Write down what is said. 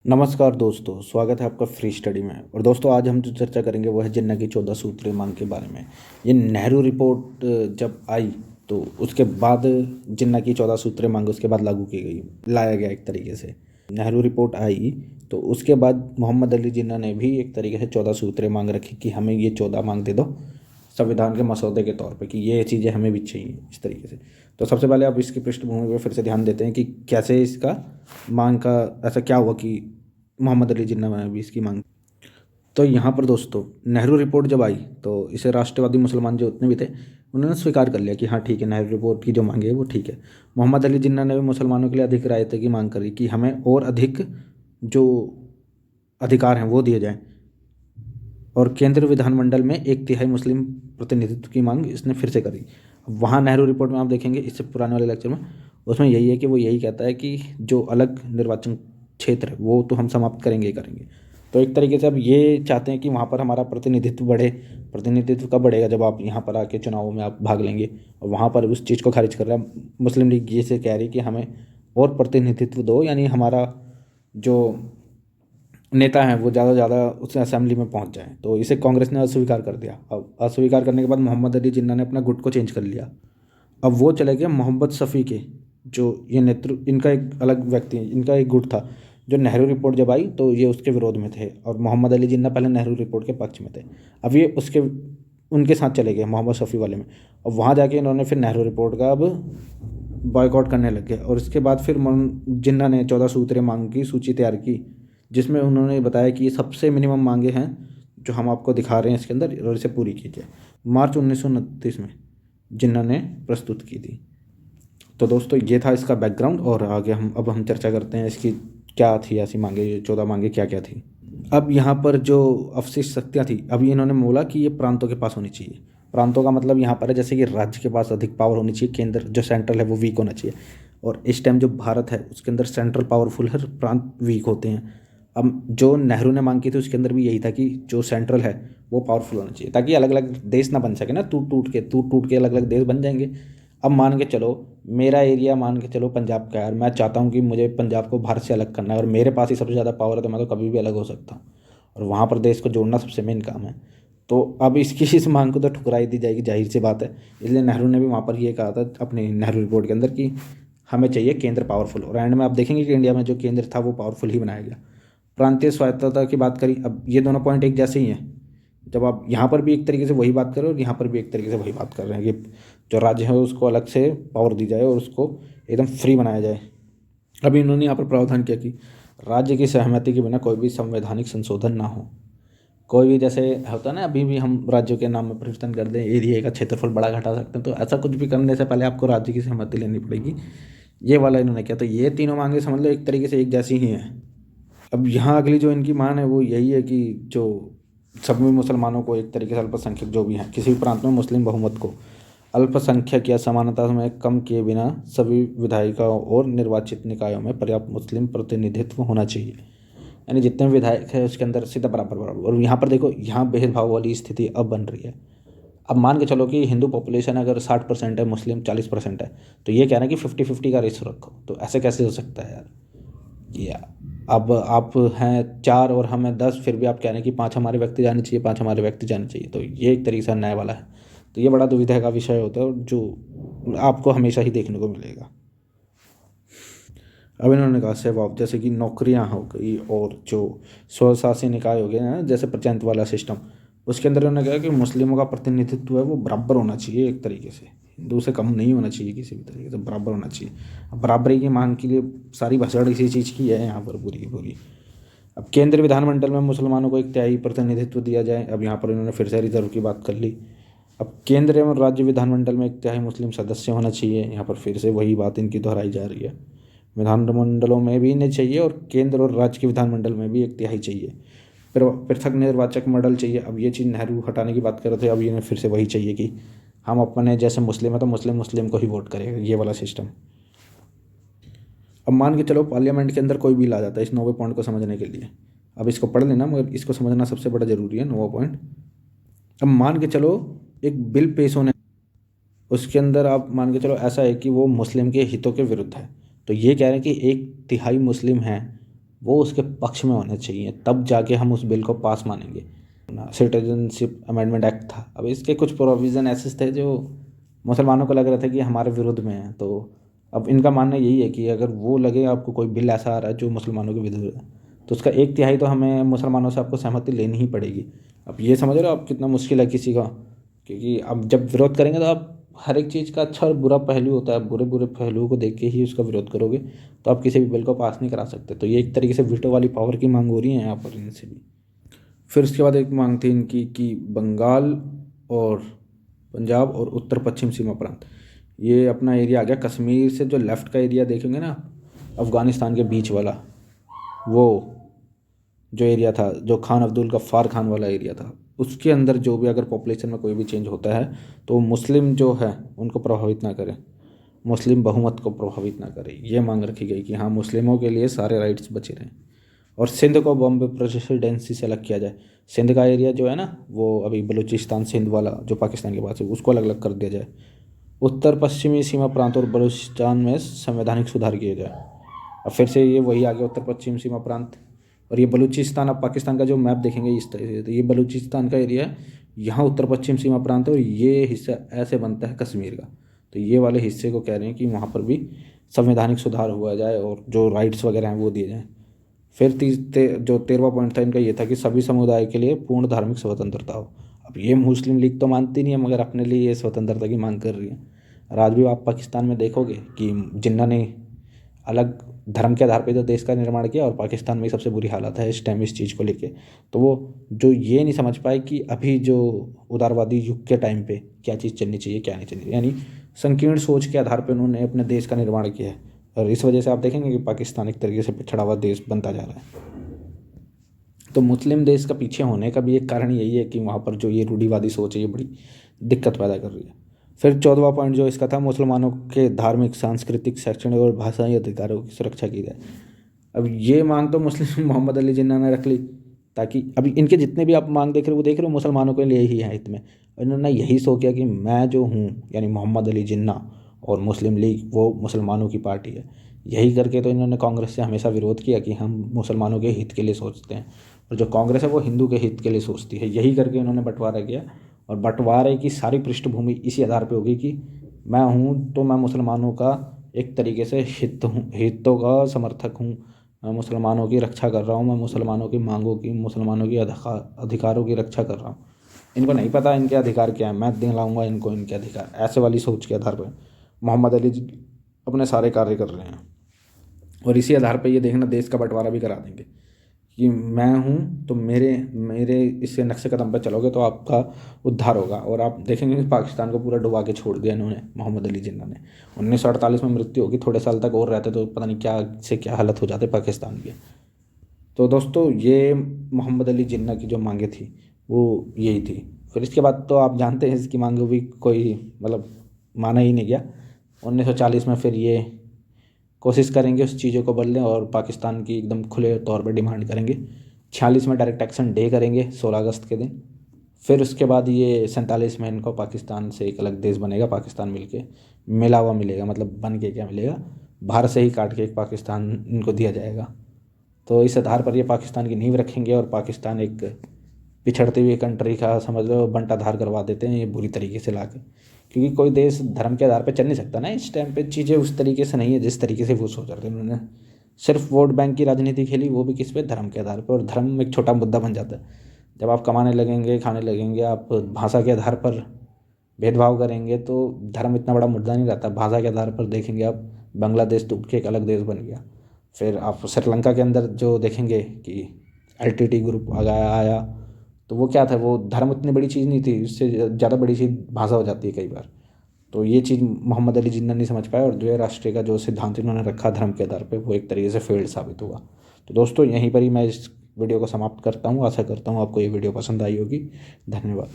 नमस्कार दोस्तों, स्वागत है आपका फ्री स्टडी में। और दोस्तों, आज हम जो चर्चा करेंगे वो है जिन्ना की 14 सूत्रीय मांग के बारे में। ये नेहरू रिपोर्ट जब आई तो उसके बाद जिन्ना की 14 सूत्रीय मांग उसके बाद लागू की गई, लाया गया एक तरीके से। नेहरू रिपोर्ट आई तो उसके बाद मोहम्मद अली जिन्ना ने भी एक तरीके से 14 सूत्रीय मांग रखी कि हमें ये 14 मांग दे दो संविधान के मसौदे के तौर पे, कि ये चीज़ें हमें भी चाहिए इस तरीके से। तो सबसे पहले आप इसकी पृष्ठभूमि पर फिर से ध्यान देते हैं कि कैसे इसका मांग का ऐसा क्या हुआ कि मोहम्मद अली जिन्ना ने भी इसकी मांग। तो यहाँ पर दोस्तों, नेहरू रिपोर्ट जब आई तो इसे राष्ट्रवादी मुसलमान जो उतने भी थे उन्होंने स्वीकार कर लिया कि हाँ ठीक है, नेहरू रिपोर्ट की जो मांग है वो ठीक है। मोहम्मद अली जिन्ना ने भी मुसलमानों के लिए अधिक रायते की मांग करी कि हमें और अधिक जो अधिकार हैं वो दिए जाएं। और केंद्रीय विधानमंडल में 1/3 मुस्लिम प्रतिनिधित्व की मांग इसने फिर से करी। वहाँ नेहरू रिपोर्ट में आप देखेंगे इससे पुराने वाले लेक्चर में, उसमें यही है कि वो यही कहता है कि जो अलग निर्वाचन क्षेत्र है वो तो हम समाप्त करेंगे ही करेंगे। तो एक तरीके से अब ये चाहते हैं कि वहाँ पर हमारा प्रतिनिधित्व बढ़े। प्रतिनिधित्व कब बढ़ेगा? जब आप यहाँ पर आके चुनावों में आप भाग लेंगे। और वहाँ पर उस चीज़ को खारिज कर रहा है मुस्लिम लीग, ये से कह रही है कि हमें और प्रतिनिधित्व दो, यानी हमारा जो नेता हैं वो ज़्यादा से ज़्यादा उस असेंबली में पहुंच जाएं। तो इसे कांग्रेस ने अस्वीकार कर दिया। अब अस्वीकार करने के बाद मोहम्मद अली जिन्ना ने अपना गुट को चेंज कर लिया। अब वो चले गए मोहम्मद शफ़ी के, जो ये नेतृत्व, इनका एक अलग व्यक्ति है, इनका एक गुट था जो नेहरू रिपोर्ट जब आई तो ये उसके विरोध में थे। और मोहम्मद अली जिन्ना पहले नेहरू रिपोर्ट के पक्ष में थे। अब ये उसके उनके साथ चले गए मोहम्मद शफ़ी वाले में। और वहाँ जाके इन्होंने फिर नेहरू रिपोर्ट का अब बॉयकॉट करने लग गए। और इसके बाद फिर जिन्ना ने 14 सूत्रीय मांग की सूची तैयार की, जिसमें उन्होंने बताया कि ये सबसे मिनिमम मांगे हैं जो हम आपको दिखा रहे हैं इसके अंदर, और इसे पूरी कीजिए। मार्च 1929 में जिन्ना ने प्रस्तुत की थी। तो दोस्तों, ये था इसका बैकग्राउंड। और आगे हम चर्चा करते हैं इसकी क्या थी ऐसी मांगे, ये 14 मांगे क्या क्या थी। अब यहाँ पर जो अवशिष्ट शक्तियाँ थी, अभी इन्होंने बोला कि ये प्रांतों के पास होनी चाहिए। प्रांतों का मतलब यहाँ पर है जैसे कि राज्य के पास अधिक पावर होनी चाहिए, केंद्र जो सेंट्रल है वो वीक होना चाहिए। और इस टाइम जो भारत है उसके अंदर सेंट्रल पावरफुल है, प्रांत वीक होते हैं। अब जो नेहरू ने मांग की थी उसके अंदर भी यही था कि जो सेंट्रल है वो पावरफुल होना चाहिए, ताकि अलग अलग देश ना बन सके ना, टूट टूट के अलग अलग देश बन जाएंगे। अब मान के चलो मेरा एरिया, मान के चलो पंजाब का है, और मैं चाहता हूँ कि मुझे पंजाब को भारत से अलग करना है और मेरे पास ही सबसे ज़्यादा पावर है, तो मैं तो कभी भी अलग हो सकता हूँ। और वहाँ पर देश को जोड़ना सबसे मेन काम है। तो अब इसकी इस मांग को तो ठुकराई दी जाएगी, जाहिर सी बात है। इसलिए नेहरू ने भी वहाँ पर ये कहा था अपनी नेहरू रिपोर्ट के अंदर कि हमें चाहिए केंद्र पावरफुल। और एंड में आप देखेंगे कि इंडिया में जो केंद्र था वो पावरफुल ही बनाया गया। प्रांतीय स्वायत्तता की बात करी, अब ये दोनों पॉइंट एक जैसे ही हैं। जब आप यहाँ पर भी एक तरीके से वही बात कर रहे हो और यहाँ पर भी एक तरीके से वही बात कर रहे हैं कि जो राज्य है उसको अलग से पावर दी जाए और उसको एकदम फ्री बनाया जाए। अभी इन्होंने यहाँ पर प्रावधान किया कि राज्य की सहमति के बिना कोई भी संवैधानिक संशोधन ना हो। कोई भी जैसे होता है ना, अभी भी हम राज्यों के नाम में परिवर्तन कर दें, एरिया का क्षेत्रफल बड़ा घटा सकते हैं, तो ऐसा कुछ भी करने से पहले आपको राज्य की सहमति लेनी पड़ेगी। ये वाला इन्होंने किया। तो ये तीनों मांगे समझ लो एक तरीके से एक जैसी ही हैं। अब यहाँ अगली जो इनकी मांग है वो यही है कि जो सभी मुसलमानों को एक तरीके से अल्पसंख्यक जो भी हैं किसी भी प्रांत में मुस्लिम बहुमत को अल्पसंख्यक या समानता में कम किए बिना सभी विधायिकाओं और निर्वाचित निकायों में पर्याप्त मुस्लिम प्रतिनिधित्व होना चाहिए। यानी जितने भी विधायक है उसके अंदर सीधा बराबर बराबर। और यहाँ पर देखो, यहाँ भेदभाव वाली स्थिति अब बन रही है। अब मान के चलो कि हिंदू पॉपुलेशन अगर 60% है, मुस्लिम 40% है, तो ये कह रहे हैं कि 50-50 का रेशो रखो। तो ऐसे कैसे हो सकता है यार? ये अब आप हैं 4 और हमें 10, फिर भी आप कह रहे हैं कि 5 हमारे व्यक्ति जाने चाहिए, 5 हमारे व्यक्ति जाने चाहिए। तो ये एक तरीके से अन्याय वाला है। तो ये बड़ा दुविधा का विषय होता है जो आपको हमेशा ही देखने को मिलेगा। अब इन्होंने कहा सेवा, जैसे कि नौकरियां हो गई और जो स्वशासी निकाय हो गए हैं जैसे पंचायत वाला सिस्टम, उसके अंदर उन्होंने कहा कि मुस्लिमों का प्रतिनिधित्व है वो बराबर होना चाहिए, एक तरीके से हिंदू से कम नहीं होना चाहिए, किसी भी तरीके से बराबर होना चाहिए। अब बराबरी की मांग के लिए सारी भसड़ इसी चीज़ की है यहाँ पर पूरी की पूरी। अब केंद्रीय विधानमंडल में मुसलमानों को 1/3 प्रतिनिधित्व दिया जाए। अब यहाँ पर इन्होंने फिर से रिजर्व की बात कर ली। अब केंद्र एवं राज्य विधानमंडल में 1/3 मुस्लिम सदस्य होना चाहिए। यहाँ पर फिर से वही बात इनकी दोहराई जा रही है। विधानमंडलों में भी नहीं चाहिए और केंद्र और राज्य के विधानमंडल में भी 1/3 चाहिए। फिर पृथक निर्वाचक मंडल चाहिए। अब ये चीज़ नेहरू हटाने की बात कर रहे थे, अब इन्हें फिर से वही चाहिए कि हम अपने जैसे मुस्लिम है तो मुस्लिम मुस्लिम को ही वोट करेगा, ये वाला सिस्टम। अब मान के चलो पार्लियामेंट के अंदर कोई बिल आ जाता है इस 9वें पॉइंट को समझने के लिए। अब इसको पढ़ लेना, मगर इसको समझना सबसे बड़ा ज़रूरी है 9वां पॉइंट। अब मान के चलो एक बिल पेश होने, उसके अंदर आप मान के चलो ऐसा है कि वो मुस्लिम के हितों के विरुद्ध है। तो ये कह रहे हैं कि 1/3 मुस्लिम हैं वो उसके पक्ष में होने चाहिए, तब जाके हम उस बिल को पास मानेंगे। सिटीजनशिप अमेंडमेंट एक्ट था, अब इसके कुछ प्रोविज़न ऐसे थे जो मुसलमानों को लग रहा था कि हमारे विरुद्ध में है। तो अब इनका मानना यही है कि अगर वो लगे आपको कोई बिल ऐसा आ रहा है जो मुसलमानों के विरुद्ध है, तो उसका 1/3 तो हमें मुसलमानों से आपको सहमति लेनी ही पड़ेगी। अब ये समझ रहे हो आप कितना मुश्किल है किसी का, क्योंकि अब जब विरोध करेंगे तो आप हर एक चीज़ का अच्छा और बुरा पहलू होता है, बुरे बुरे पहलुओं को देख के ही उसका विरोध करोगे, तो आप किसी भी बिल को पास नहीं करा सकते। तो ये एक तरीके से वीटो वाली पावर की मांग हो रही है यहाँ पर इनसे भी। फिर उसके बाद एक मांग थी इनकी कि बंगाल और पंजाब और उत्तर पश्चिम सीमा प्रांत, ये अपना एरिया आ गया कश्मीर से जो लेफ़्ट का एरिया देखेंगे ना, अफ़गानिस्तान के बीच वाला, वो जो एरिया था, जो खान अब्दुल गफ्फार खान वाला एरिया था, उसके अंदर जो भी अगर पॉपुलेशन में कोई भी चेंज होता है तो मुस्लिम जो है उनको प्रभावित ना करे, मुस्लिम बहुमत को प्रभावित ना करे। ये मांग रखी गई कि हाँ, मुस्लिमों के लिए सारे राइट्स बचे रहें। और सिंध को बॉम्बे प्रेसिडेंसी से अलग किया जाए। सिंध का एरिया जो है ना, वो अभी बलूचिस्तान सिंध वाला जो पाकिस्तान के पास है, उसको अलग अलग कर दिया जाए। उत्तर पश्चिमी सीमा प्रांत और बलूचिस्तान में संवैधानिक सुधार किए जाए। अब फिर से ये वही आ गया उत्तर पश्चिम सीमा प्रांत। और ये बलूचिस्तान, आप पाकिस्तान का जो मैप देखेंगे इस तरह से, तो ये बलूचिस्तान का एरिया है, यहाँ उत्तर पश्चिम सीमा प्रांत है, और ये हिस्सा ऐसे बनता है कश्मीर का। तो ये वाले हिस्से को कह रहे हैं कि वहाँ पर भी संवैधानिक सुधार हुआ जाए और जो राइट्स वगैरह हैं वो दिए जाएँ। फिर जो 13वां पॉइंट था इनका, ये था कि सभी समुदाय के लिए पूर्ण धार्मिक स्वतंत्रता हो। अब ये मुस्लिम लीग तो मानती नहीं है, मगर अपने लिए ये स्वतंत्रता की मांग कर रही है। और आज भी आप पाकिस्तान में देखोगे कि जिन्ना ने अलग धर्म के आधार पर जो देश का निर्माण किया, और पाकिस्तान में सबसे बुरी हालत है इस टाइम इस चीज़ को लेके। तो वो जो ये नहीं समझ पाए कि अभी जो उदारवादी युग के टाइम पे क्या चीज़ चलनी चाहिए क्या नहीं चलनी चाहिए, यानी संकीर्ण सोच के आधार पर उन्होंने अपने देश का निर्माण किया है। और इस वजह से आप देखेंगे कि पाकिस्तान एक तरीके से पिछड़ा हुआ देश बनता जा रहा है। तो मुस्लिम देश का पीछे होने का भी एक कारण यही है कि वहाँ पर जो ये रूढ़िवादी सोच है ये बड़ी दिक्कत पैदा कर रही है। फिर 14वां पॉइंट जो इसका था, मुसलमानों के धार्मिक, सांस्कृतिक, शैक्षणिक और भाषाई अधिकारों की सुरक्षा की जाए। अब ये मांग तो मुस्लिम मोहम्मद अली जिन्ना ने रख ली, ताकि अभी इनके जितने भी आप मांग देख रहे हो वो देख रहे हो मुसलमानों के लिए ही है हित में। इन्होंने यही सोच किया कि मैं जो हूँ, यानी मोहम्मद अली जिन्ना और मुस्लिम लीग, वो मुसलमानों की पार्टी है। यही करके तो इन्होंने कांग्रेस से हमेशा विरोध किया कि हम मुसलमानों के हित के लिए सोचते हैं, और जो कांग्रेस है वो हिंदू के हित के लिए सोचती है। यही करके इन्होंने बंटवारा किया, और बंटवारे की सारी पृष्ठभूमि इसी आधार पे होगी कि मैं हूँ तो मैं मुसलमानों का एक तरीके से हितों का समर्थक हूँ, मैं मुसलमानों की रक्षा कर रहा हूँ, मैं मुसलमानों की मांगों की, मुसलमानों की अधिकारों की रक्षा कर रहा हूँ। इनको नहीं पता इनके अधिकार क्या है, मैं दिलाऊंगा इनको इनके अधिकार, ऐसे वाली सोच के आधार पर मोहम्मद अली जी अपने सारे कार्य कर रहे हैं। और इसी आधार पर ये देखना देश का बंटवारा भी करा देंगे कि मैं हूँ तो मेरे मेरे इससे नक्शे कदम पर चलोगे तो आपका उद्धार होगा। और आप देखेंगे कि पाकिस्तान को पूरा डुबा के छोड़ दिया इन्होंने, मोहम्मद अली जिन्ना ने। 1948 में मृत्यु होगी, थोड़े साल तक और रहते तो पता नहीं क्या से क्या हालत हो जाते पाकिस्तान के। तो दोस्तों, ये मोहम्मद अली जिन्ना की जो मांगे थी वो यही थी। फिर इसके बाद तो आप जानते हैं इसकी मांगे भी कोई मतलब माना ही नहीं गया। 1940 में फिर ये कोशिश करेंगे उस चीज़ों को बदलें और पाकिस्तान की एकदम खुले तौर पर डिमांड करेंगे। 46 में डायरेक्ट एक्शन डे करेंगे 16 अगस्त के दिन। फिर उसके बाद ये 47 में इनको पाकिस्तान से एक अलग देश बनेगा, पाकिस्तान मिलके मिला हुआ मिलेगा, मतलब बन के क्या मिलेगा, बाहर से ही काट के एक पाकिस्तान इनको दिया जाएगा। तो इस आधार पर ये पाकिस्तान की नींव रखेंगे, और पाकिस्तान एक पिछड़ती हुई कंट्री का समझ लो बंटाधार करवा देते हैं ये बुरी तरीके से लाके। क्योंकि कोई देश धर्म के आधार पर चल नहीं सकता ना, इस टाइम पे चीज़ें उस तरीके से नहीं है जिस तरीके से वो सोच रहे थे। उन्होंने सिर्फ वोट बैंक की राजनीति खेली, वो भी किस पे, धर्म के आधार पर। और धर्म एक छोटा मुद्दा बन जाता है जब आप कमाने लगेंगे, खाने लगेंगे, आप भाषा के आधार पर भेदभाव करेंगे तो धर्म इतना बड़ा मुद्दा नहीं रहता। भाषा के आधार पर देखेंगे आप, बांग्लादेश तो उठ के एक अलग देश बन गया। फिर आप श्रीलंका के अंदर जो देखेंगे कि LTT ग्रुप आया, तो वो क्या था, वो धर्म इतनी बड़ी चीज़ नहीं थी, उससे ज़्यादा बड़ी चीज़ भाषा हो जाती है कई बार। तो ये चीज़ मोहम्मद अली जिन्ना नहीं समझ पाए, और जो है राष्ट्रीय का जो सिद्धांत इन्होंने रखा धर्म के आधार पे, वो एक तरीके से फेल्ड साबित हुआ। तो दोस्तों, यहीं पर ही मैं इस वीडियो को समाप्त करता हूँ। आशा करता हूँ आपको ये वीडियो पसंद आई होगी। धन्यवाद।